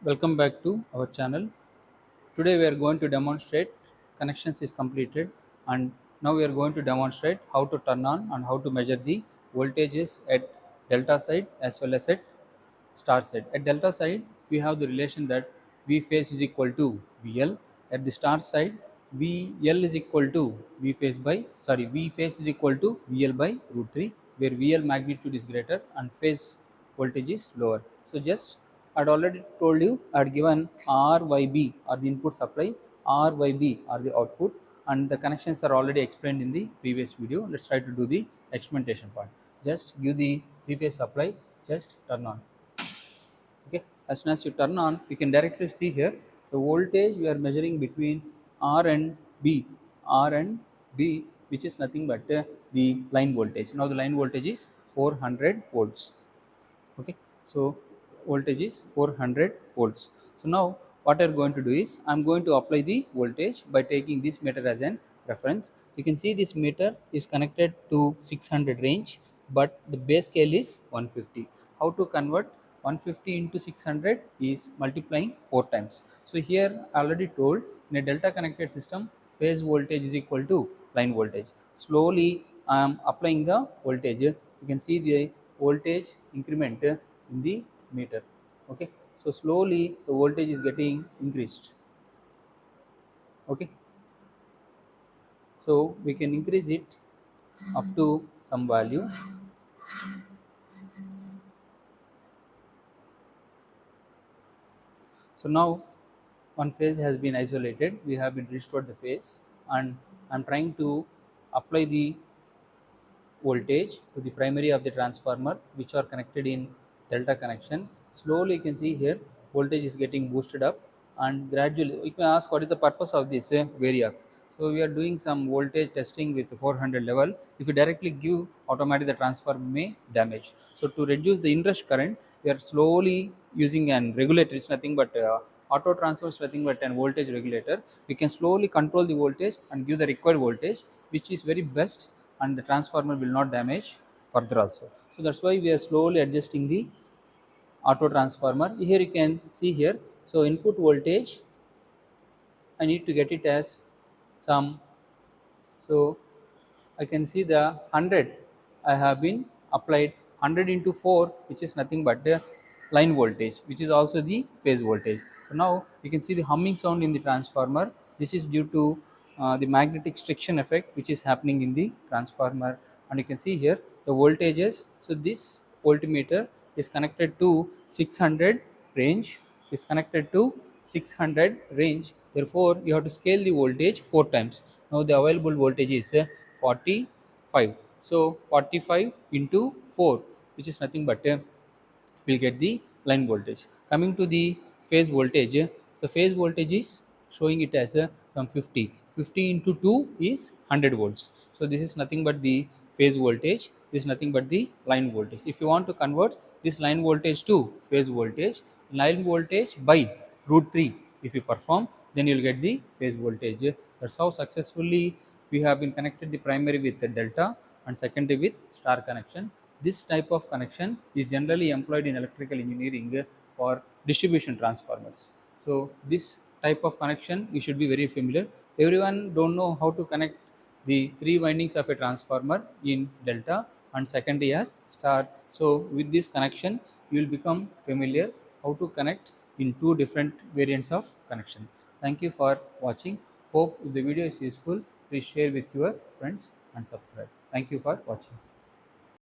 Welcome back to our channel. Today we are going to demonstrate connections is completed, and now we are going to demonstrate how to turn on and how to measure the voltages at delta side as well as at star side. At delta side we have the relation that V phase is equal to VL. At the star side VL is equal to V phase is equal to VL by root 3, where VL magnitude is greater and phase voltage is lower. So just I had already told you, I had given RYB are the input supply, RYB are the output, and the connections are already explained in the previous video. Let's try to do the experimentation part. Just give the previous supply, just turn on. Okay, as soon as you turn on, you can directly see here the voltage we are measuring between R and B, R and B, which is nothing but the line voltage. Now the line voltage is 400 volts. Okay, so voltage is 400 volts. So now what I'm going to do is I'm going to apply the voltage by taking this meter as an reference. You can see this meter is connected to 600 range, but the base scale is 150. How to convert 150 into 600 is multiplying 4 times. So here I already told, in a delta connected system phase voltage is equal to line voltage. Slowly I am applying the voltage. You can see the voltage increment in the meter. Okay, so slowly the voltage is getting increased. Okay, so we can increase it up to some value. So now one phase has been isolated, we have been restored the phase, and I'm trying to apply the voltage to the primary of the transformer which are connected in delta connection. Slowly you can see here voltage is getting boosted up, and gradually you can ask what is the purpose of this variac. So we are doing some voltage testing with 400 level. If you directly give, automatically the transformer may damage. So to reduce the inrush current, we are slowly using an regulator. It's nothing but auto transformer is nothing but an voltage regulator. We can slowly control the voltage and give the required voltage, which is very best, and the transformer will not damage further also. So that's why we are slowly adjusting the auto transformer. Here you can see here. So input voltage, I need to get it as some. So I can see the 100 I have been applied 100 into 4, which is nothing but the line voltage, which is also the phase voltage. So now you can see the humming sound in the transformer. This is due to the magnetic friction effect which is happening in the transformer, and you can see here the voltages. So this voltmeter is connected to 600 range, is connected to 600 range. Therefore you have to scale the voltage 4 times. Now the available voltage is 45. So 45 into 4, which is nothing but will get the line voltage. Coming to the phase voltage, the phase voltage is showing it as some 50. 50 into 2 is 100 volts. So this is nothing but the phase voltage. This is nothing but the line voltage. If you want to convert this line voltage to phase voltage, line voltage by root 3, if you perform, then you will get the phase voltage. That's how successfully we have been connected the primary with the delta and secondary with star connection. This type of connection is generally employed in electrical engineering for distribution transformers. So this type of connection you should be very familiar. Everyone don't know how to connect the 3 windings of a transformer in delta and secondary as star. So with this connection you will become familiar how to connect in 2 different variants of connection. Thank you for watching. Hope if the video is useful, please share with your friends and subscribe. Thank you for watching.